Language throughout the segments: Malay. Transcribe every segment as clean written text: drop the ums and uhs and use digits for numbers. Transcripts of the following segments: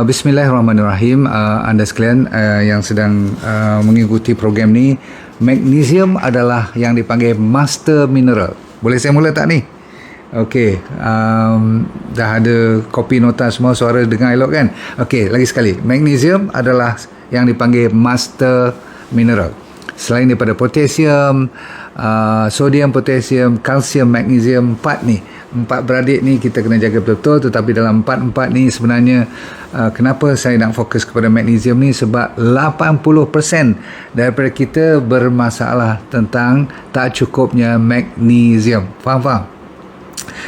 Bismillahirrahmanirrahim. Anda sekalian yang sedang mengikuti program ni, magnesium adalah yang dipanggil master mineral. Boleh saya mula tak ni? Okey, dah ada kopi nota semua, suara dengar elok kan? Okey, lagi sekali. Magnesium adalah yang dipanggil master mineral. Selain daripada potasium, sodium, potasium, kalsium, magnesium, empat beradik ni kita kena jaga betul-betul. Tetapi dalam empat ni sebenarnya kenapa saya nak fokus kepada magnesium ni, sebab 80% daripada kita bermasalah tentang tak cukupnya magnesium. Faham?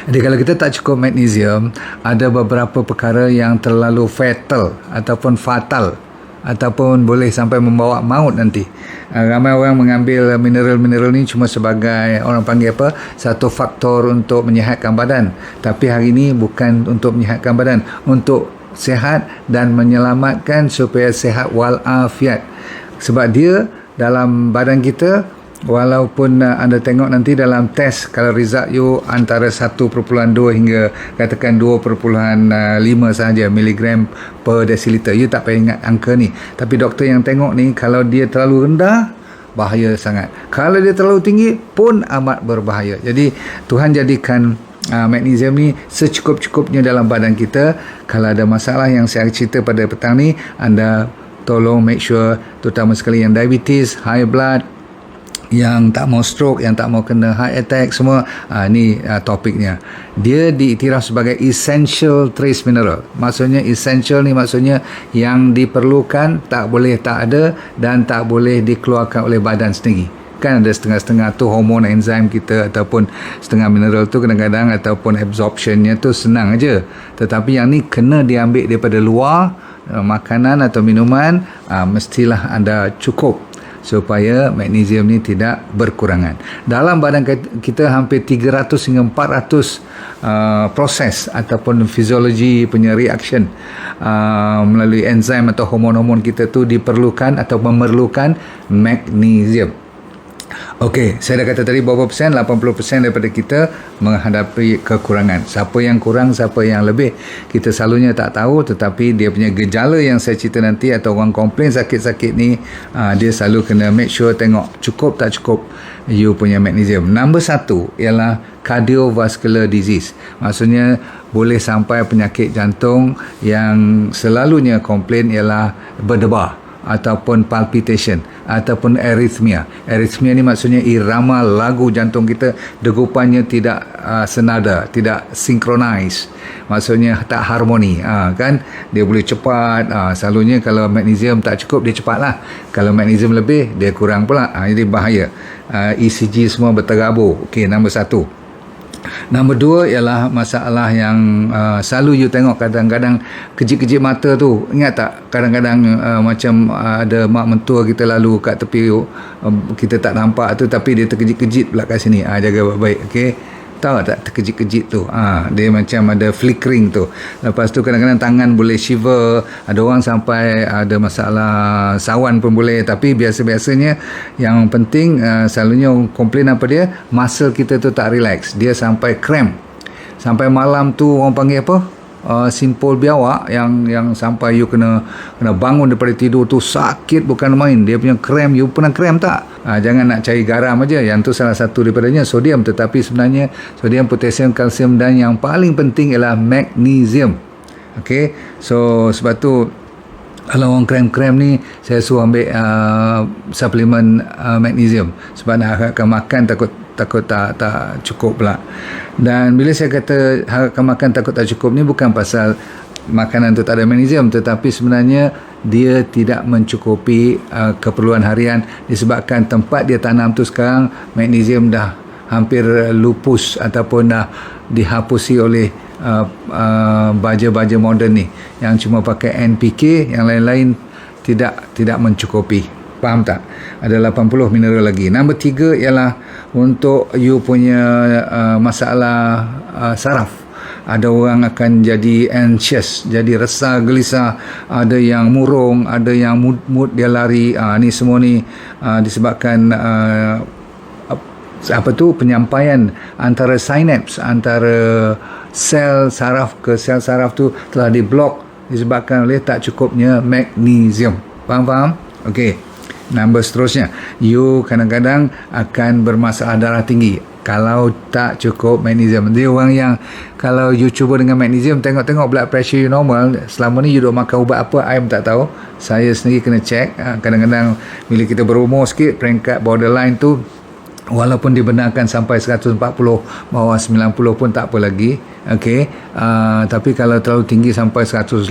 Jadi kalau kita tak cukup magnesium, ada beberapa perkara yang terlalu fatal ataupun boleh sampai membawa maut nanti. Ramai orang mengambil mineral-mineral ni cuma sebagai, orang panggil apa, satu faktor untuk menyihatkan badan. Tapi hari ini bukan untuk menyihatkan badan, untuk sihat dan menyelamatkan supaya sihat walafiat. Sebab dia dalam badan kita, walaupun anda tengok nanti dalam test, kalau result you antara 1.2 hingga katakan 2.5 sahaja miligram per desiliter, you tak payah ingat angka ni. Tapi doktor yang tengok ni, kalau dia terlalu rendah, bahaya sangat. Kalau dia terlalu tinggi pun amat berbahaya. Jadi Tuhan jadikan magnesium ni secukup-cukupnya dalam badan kita. Kalau ada masalah yang saya cerita pada petang ni, anda tolong make sure, terutama sekali yang diabetes, high blood, yang tak mau stroke, yang tak mau kena heart attack semua, ni topiknya. Dia diiktiraf sebagai essential trace mineral. Maksudnya essential ni maksudnya yang diperlukan, tak boleh tak ada dan tak boleh dikeluarkan oleh badan sendiri. Kan ada setengah-setengah tu hormon, enzim kita ataupun setengah mineral tu kadang-kadang ataupun absorptionnya tu senang aja. Tetapi yang ni kena diambil daripada luar, makanan atau minuman, mestilah anda cukup supaya magnesium ni tidak berkurangan. Dalam badan kita hampir 300 hingga 400 proses ataupun fisiologi punya reaction melalui enzim atau hormon-hormon kita tu diperlukan atau memerlukan magnesium. Okey, saya dah kata tadi berapa persen? 80% daripada kita menghadapi kekurangan. Siapa yang kurang, siapa yang lebih, kita selalunya tak tahu. Tetapi dia punya gejala yang saya cerita nanti, atau orang komplain sakit-sakit ni, dia selalu kena make sure tengok cukup tak cukup you punya magnesium. Nombor 1 ialah cardiovascular disease. Maksudnya boleh sampai penyakit jantung yang selalunya komplain ialah berdebar ataupun palpitation ataupun arrhythmia. Arrhythmia ni maksudnya irama lagu jantung kita, degupannya tidak senada, tidak synchronize, maksudnya tak harmoni, kan, dia boleh cepat. Selalunya kalau magnesium tak cukup, dia cepat lah. Kalau magnesium lebih, dia kurang pula, jadi bahaya. ECG semua berterabur. Okey, nombor 1. Nombor 2 ialah masalah yang selalu you tengok, kadang-kadang kejip-kejip mata tu. Ingat tak, kadang-kadang macam ada mak mentua kita lalu kat tepi, kita tak nampak tu, tapi dia terkejit-kejit pula kat sini. Jaga baik-baik. Okey, tahu tak terkejit-kejit tu? Dia macam ada flickering tu. Lepas tu kadang-kadang tangan boleh shiver. Ada orang sampai ada masalah sawan pun boleh. Tapi biasa-biasanya yang penting, selalunya komplain apa dia, muscle kita tu tak relax. Dia sampai cramp. Sampai malam tu orang panggil apa? Simpul biawak, yang sampai you kena bangun daripada tidur tu sakit bukan main. Dia punya krem, you pernah krem tak? Jangan nak cari garam aja. Yang tu salah satu daripadanya sodium. Tetapi sebenarnya sodium, potasium, kalsium, dan yang paling penting ialah magnesium. Okey, so sebab tu kalau orang krem-krem ni, saya suruh ambil suplemen magnesium, sebab nak harapkan makan takut tak cukup pula. Dan bila saya kata harapkan makan takut tak cukup ni, bukan pasal makanan tu tak ada magnesium, tetapi sebenarnya dia tidak mencukupi keperluan harian, disebabkan tempat dia tanam tu sekarang magnesium dah hampir lupus ataupun dah dihapusi oleh baja-baja moden ni yang cuma pakai NPK, yang lain-lain tidak mencukupi. Faham tak? Ada 80 mineral lagi. Nombor 3 ialah untuk you punya masalah saraf. Ada orang akan jadi anxious, jadi resah, gelisah. Ada yang murung, ada yang mood dia lari. Ni semua ni disebabkan penyampaian antara synapse, antara sel saraf ke sel saraf tu telah diblok. disebabkan oleh tak cukupnya magnesium. Faham? Okey. Nombor seterusnya, you kadang-kadang akan bermasalah darah tinggi kalau tak cukup magnesium. Dia orang yang kalau you cuba dengan magnesium, tengok-tengok blood pressure you normal, selama ni you duk makan ubat apa, I pun tak tahu. Saya sendiri kena check. Kadang-kadang bila kita berumur sikit, peringkat borderline tu walaupun dibenarkan sampai 140, bawah 90 pun tak apa lagi. Okey, tapi kalau terlalu tinggi sampai 180,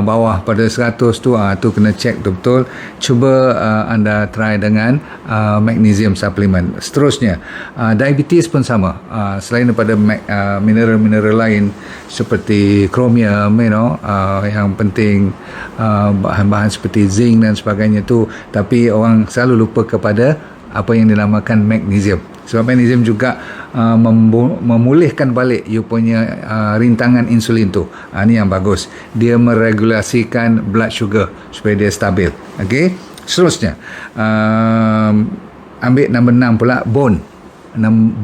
bawah pada 100 tu kena check betul-betul. Cuba anda try dengan magnesium supplement. Seterusnya, diabetes pun sama. Selain daripada mineral-mineral lain seperti kromium, yang penting, bahan-bahan seperti zinc dan sebagainya tu, tapi orang selalu lupa kepada apa yang dinamakan magnesium. Sebab magnesium juga memulihkan balik you punya rintangan insulin tu. Ni yang bagus. Dia meregulasikan blood sugar supaya dia stabil. Okey. Seterusnya, ambil nombor 6 pula, bone.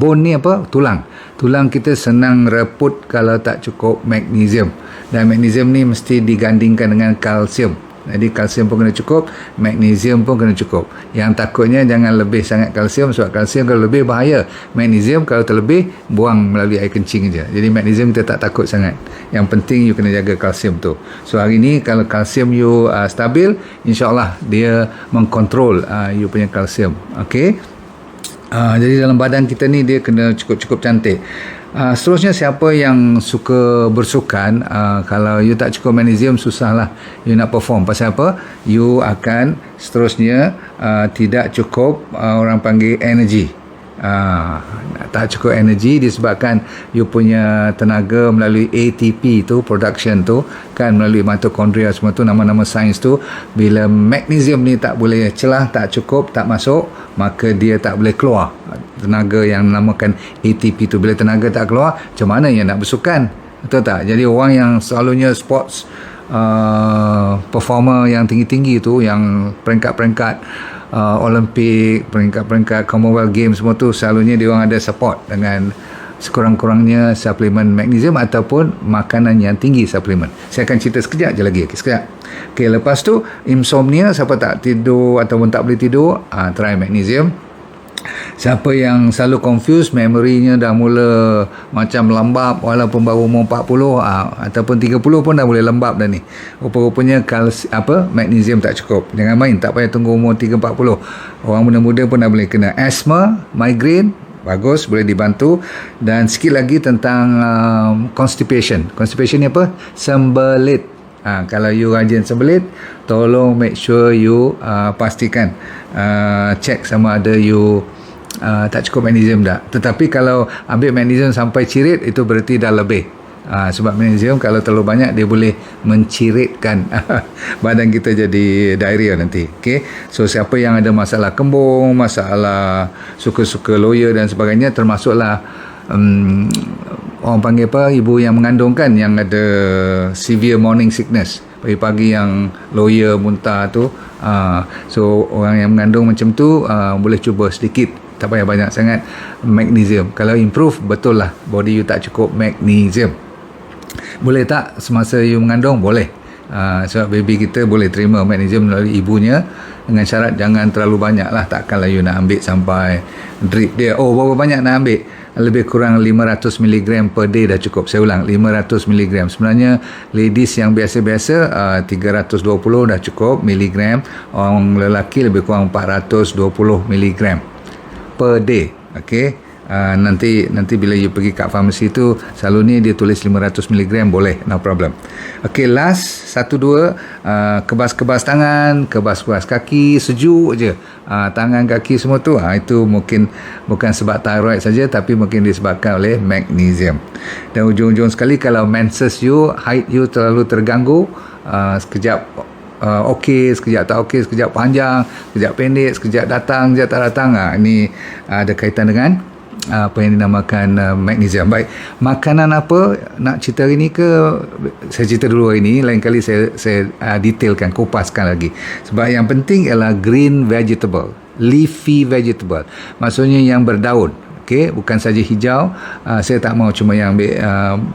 Bone ni apa? Tulang kita senang reput kalau tak cukup magnesium. Dan magnesium ni mesti digandingkan dengan kalsium. Jadi kalsium pun kena cukup, magnesium pun kena cukup. Yang takutnya jangan lebih sangat kalsium, sebab kalsium kalau lebih bahaya. Magnesium kalau terlebih, buang melalui air kencing je. Jadi magnesium kita tak takut sangat. Yang penting you kena jaga kalsium tu. So hari ni kalau kalsium you stabil, insyaAllah dia mengkontrol you punya kalsium. Okey. Jadi dalam badan kita ni dia kena cukup-cukup cantik. Seterusnya, siapa yang suka bersukan, kalau you tak cukup magnesium, susahlah you nak perform. Pasal apa? You akan seterusnya tidak cukup, orang panggil energy. Tak cukup energy disebabkan you punya tenaga melalui ATP tu, production tu kan, melalui mitokondria semua tu, nama-nama sains tu. Bila magnesium ni tak boleh celah, tak cukup, tak masuk, maka dia tak boleh keluar tenaga yang namakan ATP tu. Bila tenaga tak keluar, macam mana yang nak bersukan? Betul tak? Jadi orang yang selalunya sports performer yang tinggi-tinggi tu, yang peringkat-peringkat Olimpik, peringkat-peringkat Commonwealth Games semua tu, selalunya dia orang ada support dengan sekurang-kurangnya suplemen magnesium ataupun makanan yang tinggi suplemen. Saya akan cerita sekejap je lagi. Sekejap. Okey, lepas tu insomnia, siapa tak tidur ataupun tak boleh tidur, try magnesium. Siapa yang selalu confused, memorinya dah mula macam lembab walaupun baru umur 40 ataupun 30 pun dah boleh lembab dah ni. Rupa-rupanya magnesium tak cukup. Jangan main, tak payah tunggu umur 30-40. Orang muda-muda pun dah boleh kena asthma, migraine, bagus, boleh dibantu. Dan sikit lagi tentang constipation. Constipation ni apa? Sembelit. Kalau you rajin sembelit, tolong make sure you pastikan check sama ada you tak cukup magnesium tak. Tetapi kalau ambil magnesium sampai cirit, itu berarti dah lebih. Sebab magnesium kalau terlalu banyak, dia boleh menciritkan badan kita jadi diarrhea nanti. Okay? So siapa yang ada masalah kembung, masalah suka-suka loya dan sebagainya, termasuklah orang panggil apa, ibu yang mengandung kan, yang ada severe morning sickness, pagi-pagi yang loya, muntah tu. So orang yang mengandung macam tu boleh cuba sedikit, tak payah banyak sangat magnesium. Kalau improve, betul lah body you tak cukup magnesium. Boleh tak semasa you mengandung? Boleh. Sebab baby kita boleh terima magnesium melalui ibunya, dengan syarat jangan terlalu banyak lah. Takkanlah you nak ambil sampai drip dia. Berapa banyak nak ambil? Lebih kurang 500 mg per day dah cukup. Saya ulang, 500 mg. Sebenarnya ladies yang biasa-biasa 320 dah cukup miligram. Orang lelaki lebih kurang 420 mg per day. Okey. Nanti bila you pergi kat farmasi tu, selalu ni dia tulis 500 mg, boleh, no problem. Okey, last 1-2, kebas-kebas tangan, kebas-kebas kaki, sejuk je. Tangan, kaki semua tu, itu mungkin bukan sebab thyroid saja, tapi mungkin disebabkan oleh magnesium. Dan ujung-ujung sekali, kalau menses you, haid you terlalu terganggu, sekejap okey, sekejap tak okey, sekejap panjang, sekejap pendek, sekejap datang, sekejap tak datang, ini ada kaitan dengan apa yang dinamakan magnesium. Baik, makanan apa nak cerita hari ni ke? Saya cerita dulu hari ni, lain kali saya detailkan, kupaskan lagi. Sebab yang penting ialah green vegetable, leafy vegetable, maksudnya yang berdaun. okey, bukan saja hijau. Saya tak mau cuma yang ambil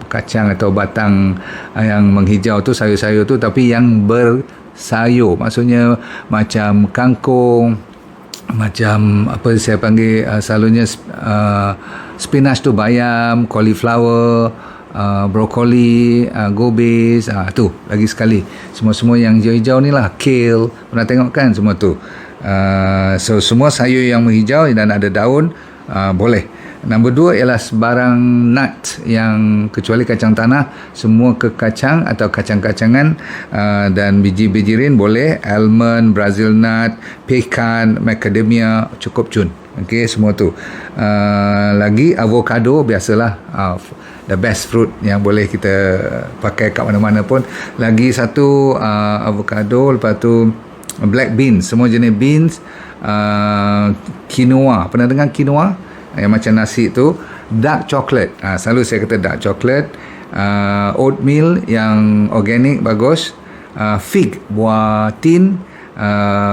kacang atau batang yang menghijau tu, sayur-sayur tu, tapi yang bersayur, maksudnya macam kangkung, macam apa saya panggil selalunya spinach tu, bayam, cauliflower, brokoli, gobis, tu lagi sekali semua-semua yang hijau-hijau ni lah, kale, pernah tengok kan semua tu. So semua sayur yang menghijau dan ada daun boleh. Nombor 2 ialah sebarang nut yang kecuali kacang tanah, semua kekacang atau kacang-kacangan dan biji-bijirin boleh. Almond, Brazil nut, pecan, macadamia, cukup cun. Okey, semua tu. Lagi avocado, biasalah, the best fruit yang boleh kita pakai kat mana-mana pun. Lagi satu avocado, lepas tu black beans, semua jenis beans, quinoa, pernah dengar quinoa? Yang macam nasi tu. Dark chocolate, selalu saya kata dark chocolate. Oatmeal yang organik, bagus. Fig, buah tin.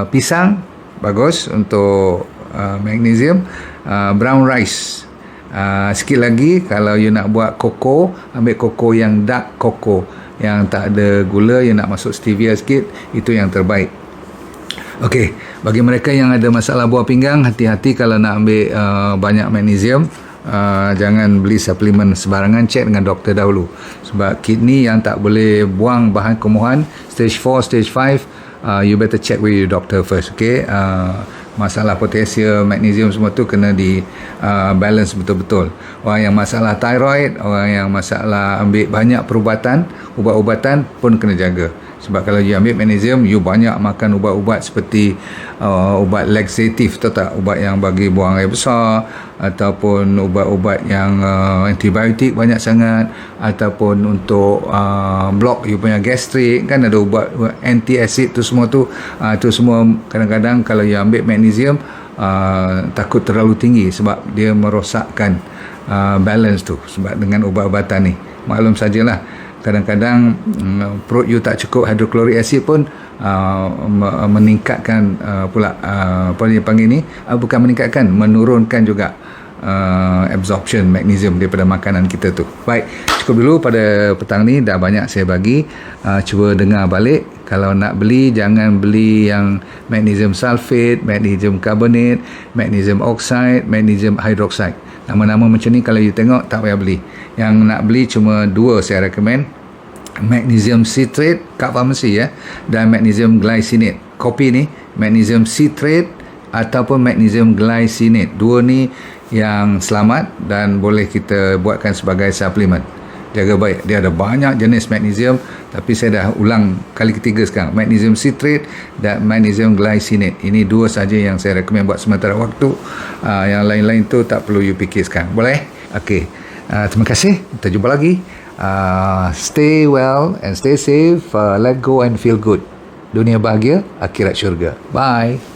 Pisang, bagus untuk magnesium. Brown rice. Sikit lagi, kalau you nak buat koko, ambil koko yang dark koko, yang tak ada gula, you nak masuk stevia sikit, itu yang terbaik. Okey, bagi mereka yang ada masalah buah pinggang, hati-hati kalau nak ambil banyak magnesium. Jangan beli suplemen sembarangan, cek dengan doktor dahulu. Sebab kidney yang tak boleh buang bahan kumuhan, stage 4, stage 5, you better check with your doctor first. Okay, masalah potasium, magnesium semua tu kena di balance betul-betul. Orang yang masalah thyroid, orang yang masalah ambil banyak perubatan, ubat-ubatan pun kena jaga. Sebab kalau you ambil magnesium, you banyak makan ubat-ubat seperti ubat laxative, tahu tak? Ubat yang bagi buang air besar, ataupun ubat-ubat yang antibiotik banyak sangat, ataupun untuk block you punya gastrik, kan ada ubat anti-acid tu semua tu. Tu semua kadang-kadang kalau you ambil magnesium, takut terlalu tinggi sebab dia merosakkan balance tu. Sebab dengan ubat-ubatan ni, maklum sajalah, kadang-kadang perut you tak cukup hydrochloric acid pun meningkatkan pula apa dia panggil ni, bukan meningkatkan, menurunkan juga absorption magnesium daripada makanan kita tu. Baik, cukup dulu pada petang ni, dah banyak saya bagi. Cuba dengar balik. Kalau nak beli, jangan beli yang magnesium sulfate, magnesium carbonate, magnesium oxide, magnesium hydroxide. Nama-nama macam ni kalau you tengok, tak payah beli. Yang nak beli cuma 2 saya recommend. Magnesium citrate kat farmasi dan magnesium glycinate. Kopi ni magnesium citrate ataupun magnesium glycinate. 2 ni yang selamat dan boleh kita buatkan sebagai suplemen. Jaga baik. Dia ada banyak jenis magnesium, tapi saya dah ulang kali ketiga sekarang. Magnesium citrate dan magnesium glycinate. Ini 2 saja yang saya recommend buat sementara waktu. Yang lain-lain tu tak perlu you fikir sekarang. Boleh? Okey. Terima kasih. Kita jumpa lagi. Stay well and stay safe. Let go and feel good. Dunia bahagia, akhirat syurga. Bye.